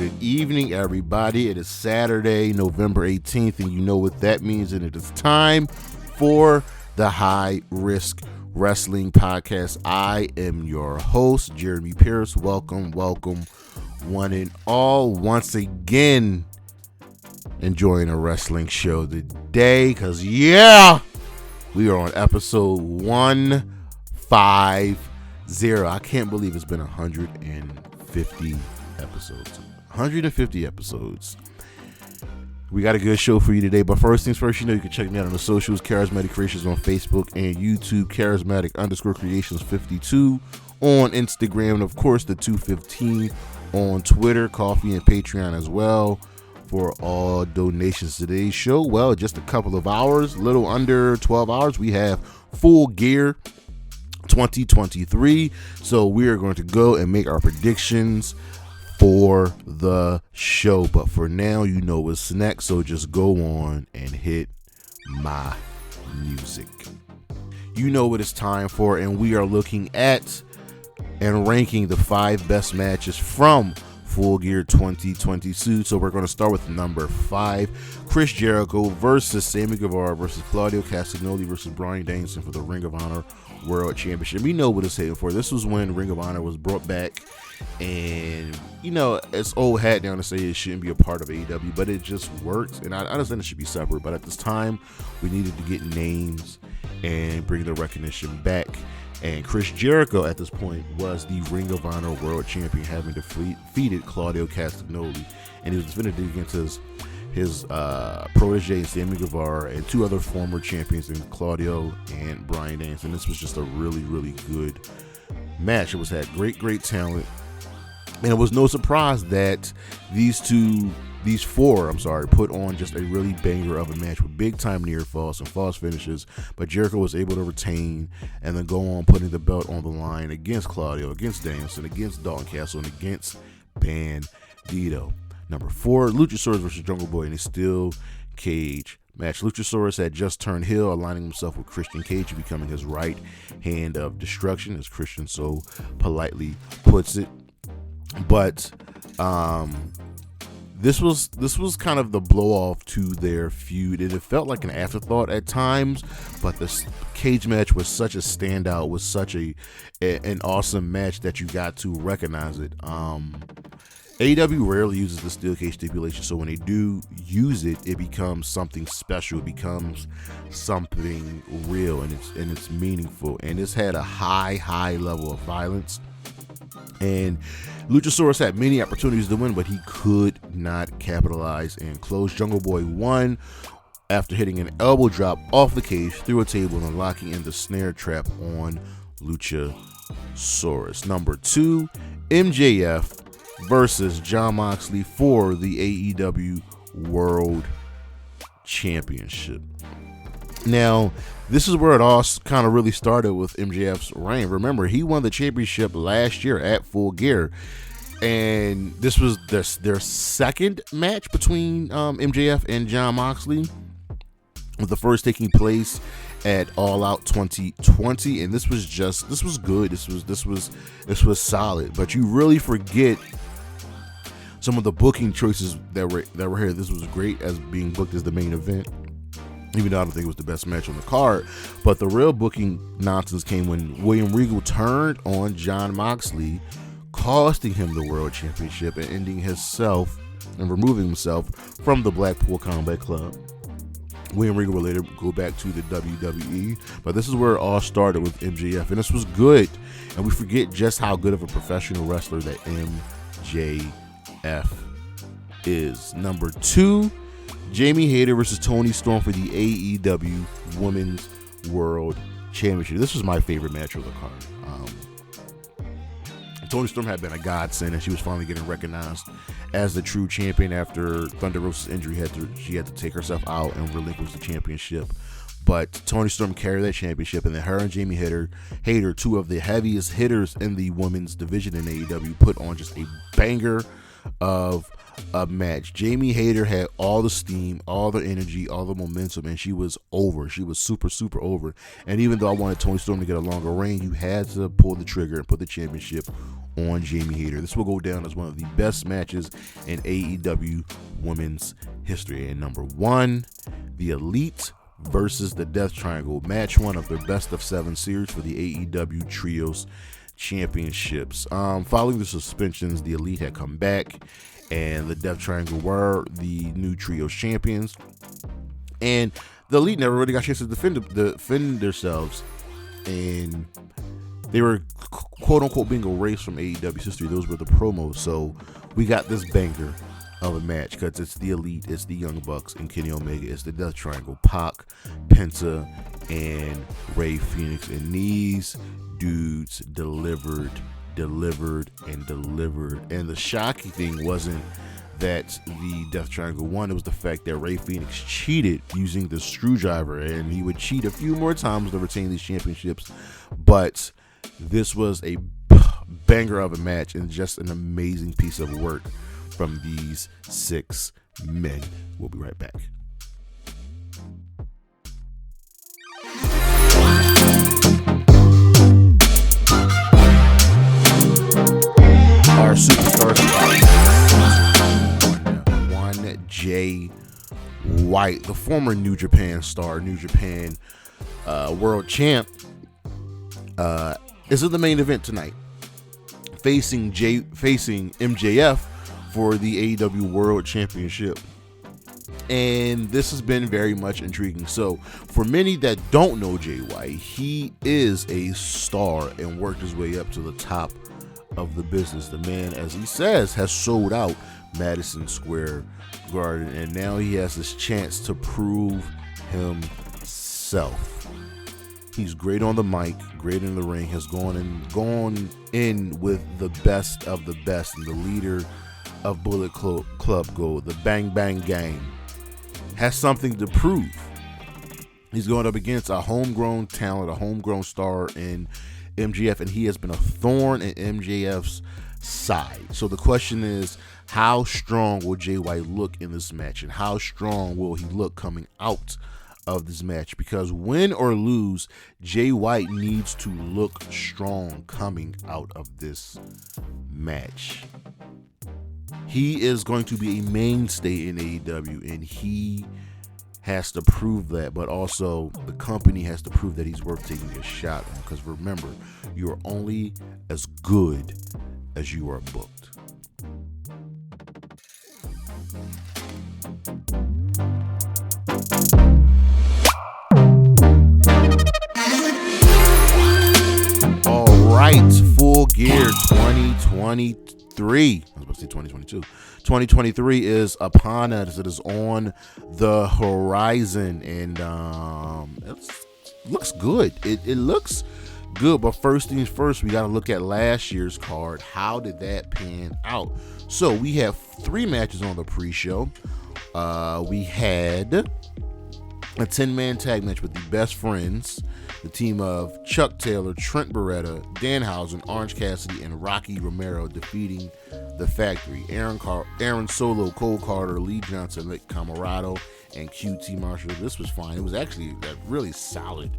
Good evening, everybody. It is Saturday, November 18th, and you know what that means, and it is time for the High Risk Wrestling Podcast. I am your host, Jeremy Pierce. Welcome, one and all. Once again, enjoying a wrestling show today, because, we are on episode 150. I can't believe it's been 150 episodes. 150 episodes. We got a good show for you today, but first things first, you can check me out on the socials, Charismatic Creations on Facebook and YouTube, Charismatic_Creations 52 on Instagram, and of course the 215 on Twitter, Coffee and Patreon as well for all donations. Today's show, well, just a couple of hours, a little under 12 hours, we have Full Gear 2023, so we are going to go and make our predictions for the show, but for now, you know what's next, so just go on and hit my music. You know what it's time for, and we are looking at and ranking the 5 best matches from Full Gear 2022. So we're going to start with number 5, Chris Jericho versus Sammy Guevara versus Claudio Castagnoli versus Bryan Danielson for the Ring of Honor World Championship. We know what it's heading for. This was when Ring of Honor was brought back, and it's old hat down to say it shouldn't be a part of AEW, but it just works, and I understand it should be separate, but at this time we needed to get names and bring the recognition back. And Chris Jericho at this point was the Ring of Honor World Champion, having defeated Claudio Castagnoli, and he was defending against his protege Sammy Guevara and 2 other former champions in Claudio and Bryan Danielson. This was just a really, really good match. It had great talent, and it was no surprise that these four put on just a really banger of a match with big time near falls and false finishes, but Jericho was able to retain and then go on putting the belt on the line against Claudio, against Danielson, against Dalton Castle, and against Bandito. Number 4, Luchasaurus versus Jungle Boy in a steel cage match. Luchasaurus had just turned heel, aligning himself with Christian Cage and becoming his right hand of destruction, as Christian so politely puts it. But this was kind of the blow off to their feud, and it felt like an afterthought at times, but the cage match was such a standout, was such an awesome match that you got to recognize it. AEW rarely uses the steel cage stipulation, so when they do use it, it becomes something special. It becomes something real, and it's meaningful. And this had a high level of violence. And Luchasaurus had many opportunities to win, but he could not capitalize and close. Jungle Boy won after hitting an elbow drop off the cage through a table and locking in the snare trap on Luchasaurus. Number 2, MJF versus Jon Moxley for the AEW World Championship. Now, this is where it all kind of really started with MJF's reign. Remember, he won the championship last year at Full Gear, and this was their second match between MJF and Jon Moxley, with the first taking place at All Out 2020, and this was good. This was solid, but you really forget some of the booking choices that were here. This was great as being booked as the main event, even though I don't think it was the best match on the card. But the real booking nonsense came when William Regal turned on Jon Moxley, costing him the World Championship and ending himself and removing himself from the Blackpool Combat Club. William Regal will later go back to the WWE, but this is where it all started with MJF, and this was good. And we forget just how good of a professional wrestler that MJF is. Number 2, Jamie Hayter versus Toni Storm for the AEW Women's World Championship. This was my favorite match of the card. Toni Storm had been a godsend, and she was finally getting recognized as the true champion after Thunder Rosa's injury. She had to take herself out and relinquish the championship. But Toni Storm carried that championship, and then her and Jamie Hayter, 2 of the heaviest hitters in the women's division in AEW, put on just a banger of a match. Jamie Hayter had all the steam, all the energy, all the momentum, and she was over. She was super, super over. And even though I wanted Toni Storm to get a longer reign, you had to pull the trigger and put the championship on Jamie Hayter. This will go down as one of the best matches in AEW women's history. And number 1, the Elite versus the Death Triangle, match 1 of their best of 7 series for the AEW Trios Championships. Following the suspensions, the Elite had come back, and the Death Triangle were the new Trios champions. And the Elite never really got a chance to defend themselves, and they were quote unquote being erased from AEW's history. Those were the promos. So we got this banger of a match because it's the Elite, it's the Young Bucks and Kenny Omega, it's the Death Triangle, Pac, Penta, and Rey Fenix, and these dudes delivered. And the shocking thing wasn't that the Death Triangle won, it was the fact that Rey Fenix cheated using the screwdriver, and he would cheat a few more times to retain these championships. But this was a banger of a match and just an amazing piece of work from these 6 men. We'll be right back. Our superstars one Jay White, the former New Japan star, New Japan world champ, is in the main event tonight, facing MJF for the AEW World Championship. And this has been very much intriguing. So for many that don't know Jay White, he is a star and worked his way up to the top of the business. The man, as he says, has sold out Madison Square Garden, and now he has this chance to prove himself. He's great on the mic, great in the ring, has gone in with the best of the best, and the leader of Bullet Club Gold, the Bang Bang Gang, has something to prove. He's going up against a homegrown talent, a homegrown star in MJF, and he has been a thorn in MJF's side. So the question is, how strong will Jay White look in this match, and how strong will he look coming out of this match? Because win or lose, Jay White needs to look strong coming out of this match. He is going to be a mainstay in AEW, and he has to prove that, but also the company has to prove that he's worth taking a shot on, because remember, you're only as good as you are booked. All right, Full Gear 2023. I was about to say 2022. 2023 is upon us. It is on the horizon, and it looks good. It looks good, but first things first, we got to look at last year's card. How did that pan out? So we have 3 matches on the pre-show. We had a 10-man tag match with the Best Friends, the team of Chuck Taylor, Trent Beretta, Danhausen, Orange Cassidy, and Rocky Romero, defeating The Factory, Aaron Solo, Cole Carter, Lee Johnson, Nick Camarado, and QT Marshall. This was fine. It was actually a really solid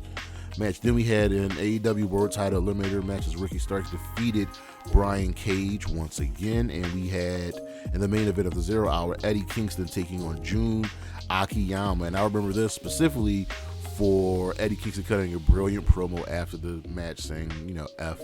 match. Then we had an AEW World Title Eliminator match as Ricky Starks defeated Brian Cage once again, and we had in the main event of the 0 Hour, Eddie Kingston taking on Jun Akiyama. And I remember this specifically for Eddie Kingston cutting a brilliant promo after the match, saying, F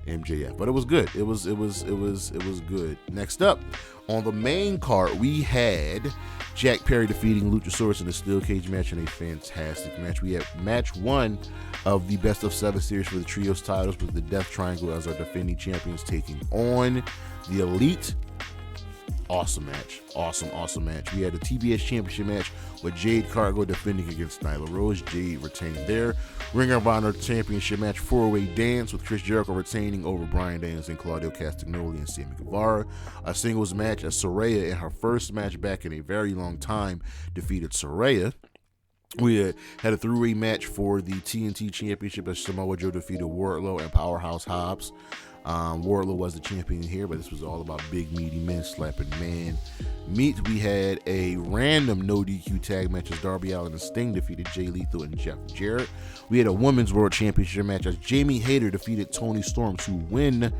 MJF. But it was good. It was good. Next up on the main card, we had Jack Perry defeating Luchasaurus in a steel cage match in a fantastic match. We had match 1 of the best of 7 series for the trios titles, with the Death Triangle as our defending champions taking on the Elite. Awesome match. Awesome match. We had a TBS Championship match with Jade Cargill defending against Nyla Rose. Jade retaining there. Ring of Honor Championship match, 4-way dance with Chris Jericho retaining over Bryan Danielson, Claudio Castagnoli, and Sammy Guevara. A singles match as Saraya, in her first match back in a very long time, defeated Saraya. We had a three-way match for the TNT Championship as Samoa Joe defeated Wardlow and Powerhouse Hobbs. Wardlow was the champion here, but this was all about big, meaty men slapping man meat. We had a random no DQ tag match as Darby Allin and Sting defeated Jay Lethal and Jeff Jarrett. We had a women's world championship match as Jamie Hayter defeated Toni Storm to win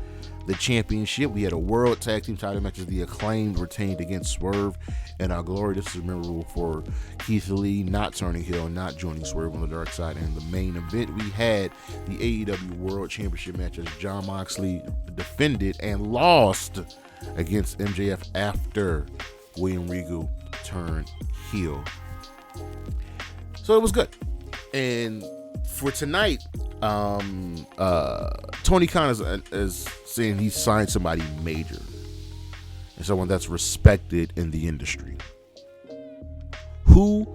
the championship. We had a world tag team title match as the Acclaimed retained against Swerve and Our Glory. This is memorable for Keith Lee not turning heel, not joining Swerve on the dark side. And the main event, we had the AEW World Championship match as Jon Moxley defended and lost against MJF after William Regal turned heel. So it was good. And for tonight, Tony Khan is saying he signed somebody major and someone that's respected in the industry. Who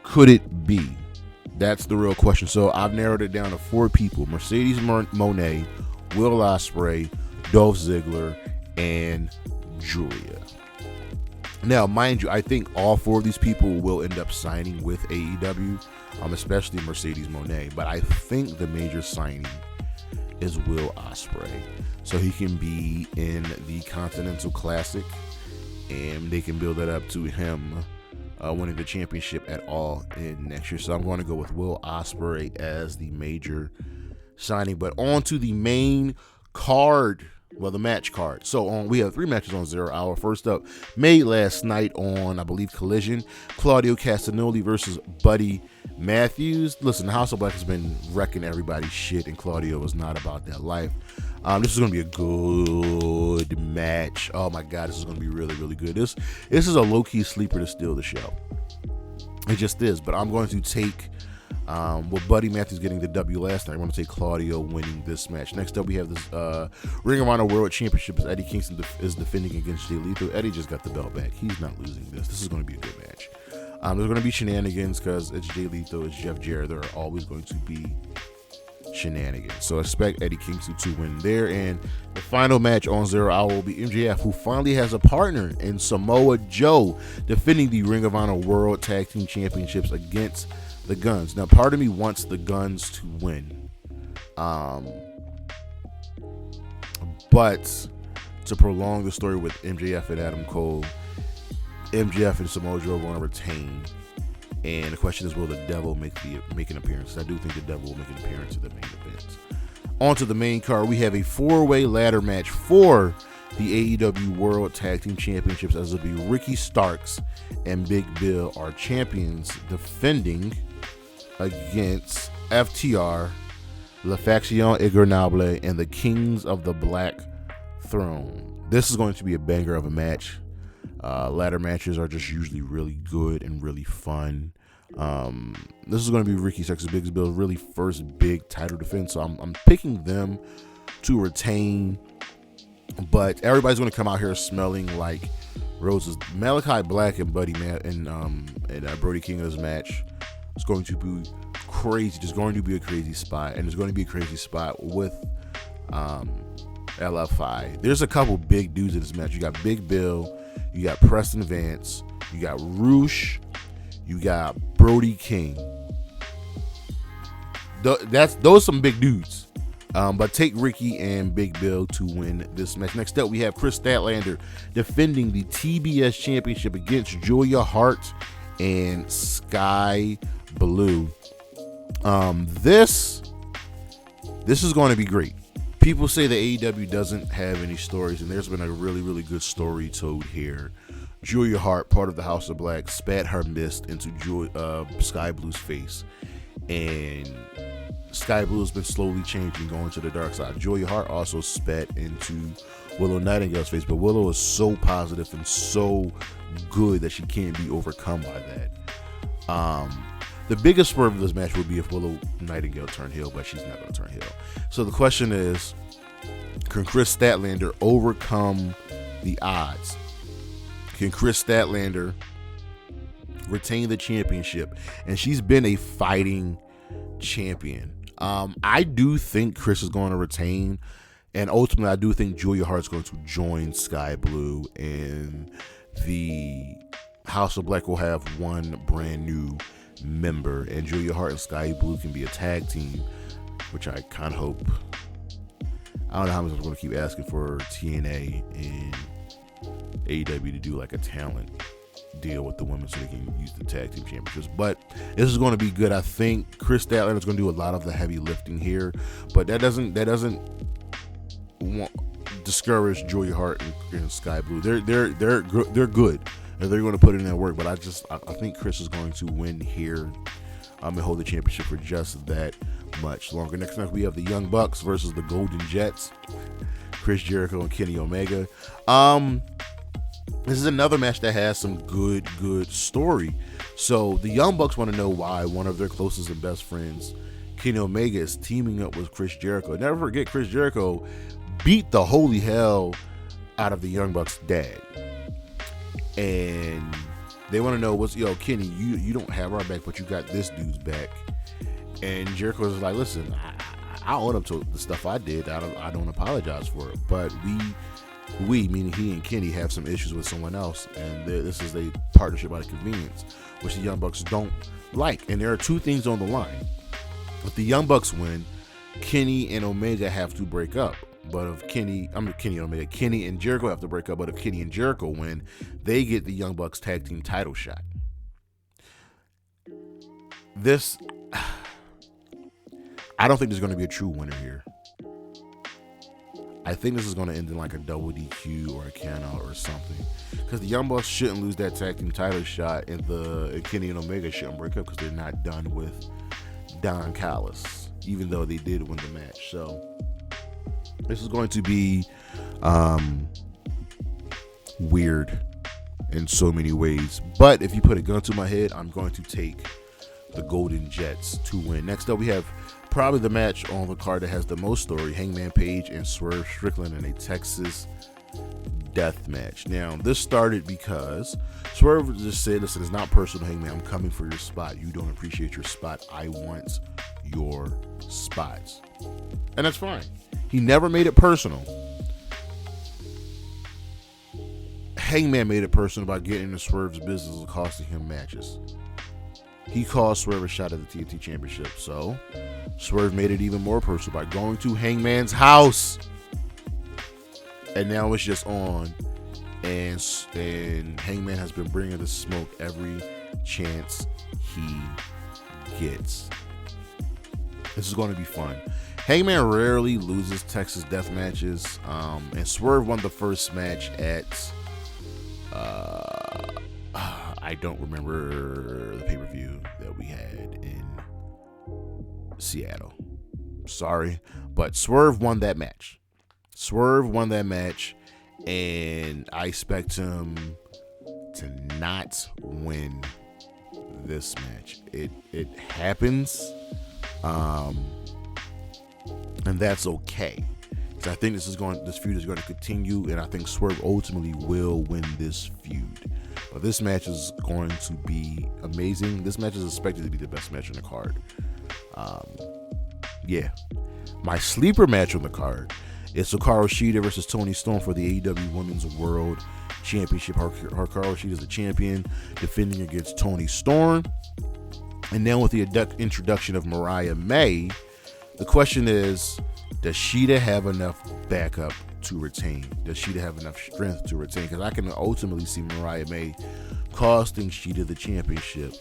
could it be? That's the real question. So I've narrowed it down to 4 people: Mercedes Moné, Will Ospreay, Dolph Ziggler, and Julia. Now, mind you, I think all 4 of these people will end up signing with AEW, especially Mercedes Moné. But I think the major signing is Will Ospreay, so he can be in the Continental Classic, and they can build that up to him winning the championship at All In next year. So I'm going to go with Will Ospreay as the major signing. But on to the main card. Well, the match card. So we have 3 matches on 0 Hour. First up, made last night on, I believe, Collision. Claudio Castagnoli versus Buddy Matthews. Listen, the House of Black has been wrecking everybody's shit, and Claudio is not about that life. This is going to be a good match. Oh my God, this is going to be really, really good. This is a low-key sleeper to steal the show. It just is. But I'm going to take with Buddy Matthews getting the W last night, I want to take Claudio winning this match. Next up, we have this Ring of Honor World Championship as Eddie Kingston is defending against Jay Lethal. Eddie just got the belt back. He's not losing this. This is going to be a good match. There's going to be shenanigans because it's Jay Lethal, it's Jeff Jarrett. There are always going to be shenanigans. So expect Eddie Kingston to win there. And the final match on 0 Hour will be MJF, who finally has a partner in Samoa Joe, defending the Ring of Honor World Tag Team Championships against the Guns. Now, part of me wants the Guns to win. But to prolong the story with MJF and Adam Cole, MJF and Samoa Joe are going to retain. And the question is, will the Devil make an appearance? I do think the Devil will make an appearance at the main event. On to the main card, we have a 4-way ladder match for the AEW World Tag Team Championships, as it'll be Ricky Starks and Big Bill are champions, defending against FTR, La Faccion Ingobnerable, and the Kings of the Black Throne. This is going to be a banger of a match. Ladder matches are just usually really good and really fun. This is going to be Ricky Starks and Big Bill's really first big title defense, so I'm picking them to retain. But everybody's going to come out here smelling like roses. Malachi Black and Buddy and Brody King in this match is going to be crazy. There's going to be a crazy spot, and there's going to be a crazy spot with LFI. There's a couple big dudes in this match. You got Big Bill, you got Preston Vance, you got Roosh, you got Brody King. Those some big dudes. But take Ricky and Big Bill to win this match. Next up, we have Kris Statlander defending the TBS Championship against Julia Hart and Skye Blue. This is going to be great. People say the AEW doesn't have any stories, and there's been a really, really good story told here. Julia Hart, part of the House of Black, spat her mist into Skye Blue's face, and Skye Blue has been slowly changing, going to the dark side. Julia Hart also spat into Willow Nightingale's face, but Willow is so positive and so good that she can't be overcome by that. The biggest swerve of this match would be if Willow Nightingale turned heel, but she's not going to turn heel. So the question is, can Kris Statlander overcome the odds? Can Kris Statlander retain the championship? And she's been a fighting champion. I do think Kris is going to retain, and ultimately I do think Julia Hart's going to join Skye Blue, and the House of Black will have one brand new member. And Julia Hart and Skye Blue can be a tag team, which I kind of hope. I don't know how much I'm going to keep asking for TNA and AEW to do like a talent deal with the women so they can use the tag team championships. But this is going to be good. I think Kris Statlander is going to do a lot of the heavy lifting here, but that doesn't discourage Julia Hart and Skye Blue. They're good and they're going to put in that work. But I think Kris is going to win here and hold the championship for just that much longer. Next up, we have the Young Bucks versus the Golden Jets, Chris Jericho and Kenny Omega. This is another match that has some good story. So the Young Bucks want to know why one of their closest and best friends, Kenny Omega, is teaming up with Chris Jericho. Never forget, Chris Jericho beat the holy hell out of the Young Bucks' dad. And they want to know Kenny, you don't have our back, but you got this dude's back. And Jericho is like, listen, I own up to the stuff I did. I don't apologize for it. But we, meaning he and Kenny, have some issues with someone else. And this is a partnership out of convenience, which the Young Bucks don't like. And there are two things on the line. If the Young Bucks win, Kenny and Omega have to break up. But if Kenny and Jericho have to break up. But if Kenny and Jericho win, they get the Young Bucks tag team title shot. I don't think there's going to be a true winner here. I think this is going to end in like a double DQ or a count out or something. Because the Young Bucks shouldn't lose that tag team title shot, and Kenny and Omega shouldn't break up because they're not done with Don Callis, even though they did win the match. So this is going to be weird in so many ways. But if you put a gun to my head, I'm going to take the Golden Jets to win. Next up, we have probably the match on the card that has the most story: Hangman Page and Swerve Strickland in a Texas death match. Now, this started because Swerve just said, listen, it's not personal, Hangman. I'm coming for your spot. You don't appreciate your spot. I want your spots. And that's fine. He never made it personal. Hangman made it personal by getting into Swerve's business and costing him matches. He caused Swerve a shot at the TNT Championship. So Swerve made it even more personal by going to Hangman's house. And now it's just on. And Hangman has been bringing the smoke every chance he gets. This is going to be fun. Hangman rarely loses Texas death matches. And Swerve won the first match at... I don't remember the pay-per-view that we had in Seattle. Sorry. But Swerve won that match. And I expect him to not win this match. It happens. And that's okay. So I think this feud is going to continue, and I think Swerve ultimately will win this feud. But this match is going to be amazing. This match is expected to be the best match on the card. My sleeper match on the card is Hikaru Shida versus Toni Storm for the AEW Women's World Championship. Hikaru Shida is the champion, defending against Toni Storm. And now with the introduction of Mariah May, the question is, does Shida have enough backup to retain? Does Shida have enough strength to retain? Because I can ultimately see Mariah May costing Shida the championship.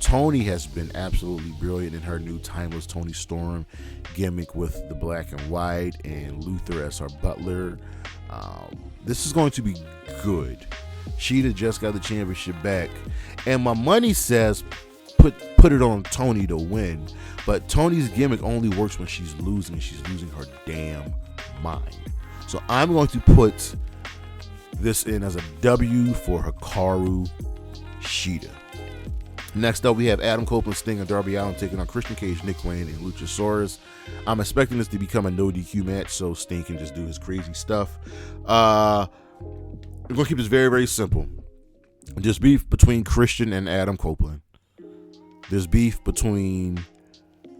Toni has been absolutely brilliant in her new timeless Toni Storm gimmick with the black and white and Luther as her butler. This is going to be good. Shida just got the championship back, and my money says put it on Toni to win. But Toni's gimmick only works when she's losing. She's losing her damn mind. So I'm going to put this in as a W for Hikaru Shida. Next up, we have Adam Copeland, Sting, and Darby Allin taking on Christian Cage, Nick Wayne, and Luchasaurus. I'm expecting this to become a no DQ match, so Sting can just do his crazy stuff. We're going to keep this very, very simple. There's beef between Christian and Adam Copeland. There's beef between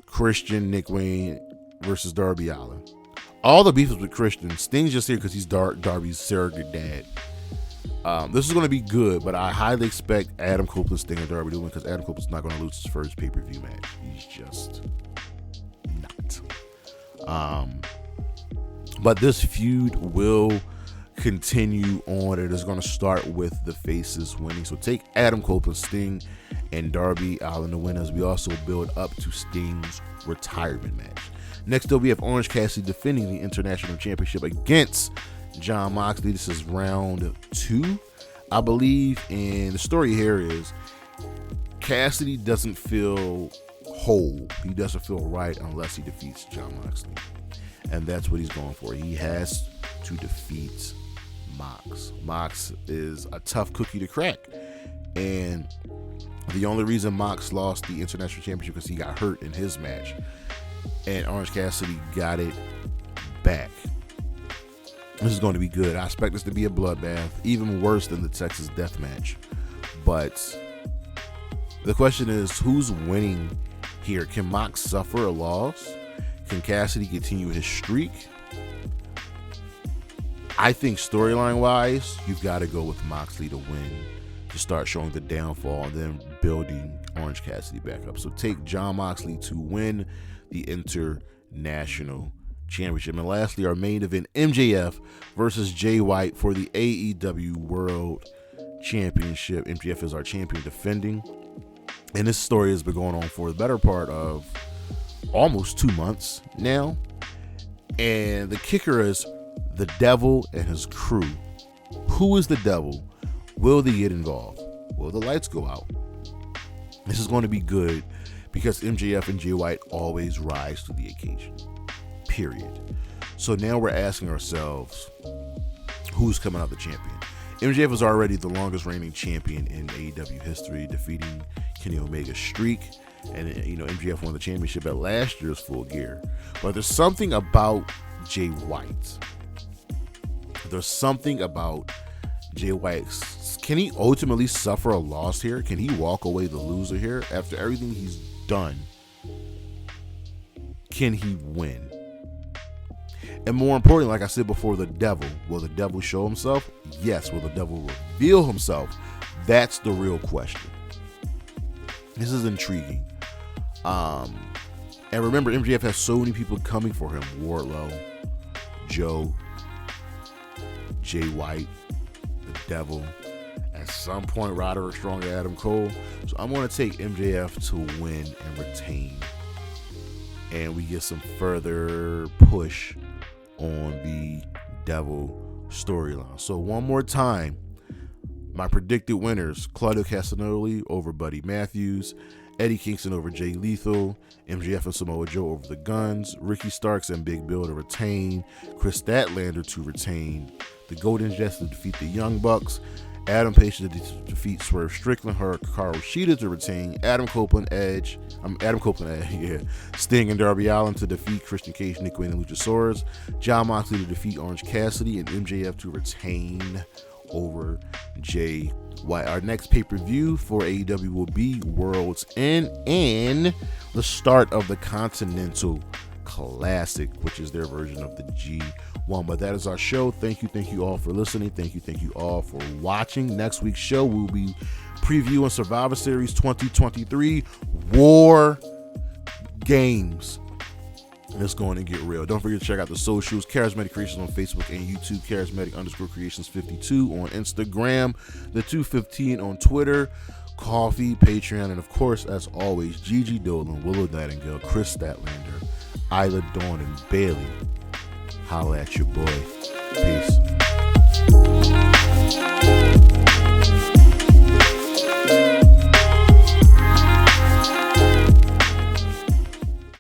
Christian, Nick Wayne versus Darby Allin. All the beef is with Christian. Sting's just here because he's Darby's surrogate dad. This is going to be good, but I highly expect Adam Copeland, Sting, and Darby to win because Adam Copeland's not going to lose his first pay-per-view match. He's just not. But this feud will continue on. It is going to start with the faces winning. So take Adam Copeland, Sting, and Darby Allin to win as we also build up to Sting's retirement match. Next up, we have Orange Cassidy defending the International Championship against Jon Moxley. This is round 2, I believe. And the story here is Cassidy doesn't feel whole. He doesn't feel right unless he defeats Jon Moxley. And that's what he's going for. He has to defeat Mox. Mox is a tough cookie to crack. And the only reason Mox lost the International Championship because he got hurt in his match. And Orange Cassidy got it back. This is going to be good. I expect this to be a bloodbath, even worse than the Texas Death Match. But the question is, who's winning here? Can Mox suffer a loss? Can Cassidy continue his streak? I think storyline-wise, you've got to go with Moxley to win, to start showing the downfall and then building Orange Cassidy back up. So take Jon Moxley to win the International Championship. And lastly, our main event, MJF versus Jay White for the AEW World Championship. MJF is our champion defending. And this story has been going on for the better part of almost 2 months now. And the kicker is the devil and his crew. Who is the devil? Will they get involved? Will the lights go out? This is going to be good because MJF and Jay White always rise to the occasion. Period. So now we're asking ourselves, who's coming out the champion? MJF is already the longest reigning champion in AEW history, defeating Kenny Omega's streak. And, MJF won the championship at last year's Full Gear. But there's something about Jay White. There's something about Jay White. Can he ultimately suffer a loss here? Can he walk away the loser here? After everything he's done, can he win? And more importantly, like I said before, the devil. Will the devil show himself? Yes. Will the devil reveal himself? That's the real question. This is intriguing. And remember, MJF has so many people coming for him. Wardlow, Joe, Jay White, the devil. At some point, Roderick Strong and Adam Cole. So I'm going to take MJF to win and retain. And we get some further push on the devil storyline. So one more time, my predicted winners: Claudio Castagnoli over Buddy Matthews, Eddie Kingston over Jay Lethal, MJF and Samoa Joe over the Guns, Ricky Starks and Big Bill to retain, Kris Statlander to retain, the Golden Jets to defeat the Young Bucks, Adam Page to defeat Swerve Strickland, Hikaru Shida to retain, Adam Copeland, Sting and Darby Allin to defeat Christian Cage, Nick Wayne, and Luchasaurus, Jon Moxley to defeat Orange Cassidy, and MJF to retain over Jay White. Our next pay-per-view for AEW will be World's End and the start of the Continental Classic, which is their version of the G1. But that is our show. Thank you all for listening. Thank you all for watching. Next week's show, we'll be previewing Survivor Series 2023 War Games. It's going to get real. Don't forget to check out the socials: Charismatic Creations on Facebook and YouTube, Charismatic_Creations52 on Instagram, the 215 on Twitter, Coffee, Patreon, and of course, as always, Gigi Dolan, Willow Nightingale, Kris Statlander, Isla Dawn, and Bailey. Holla at your boy. Peace.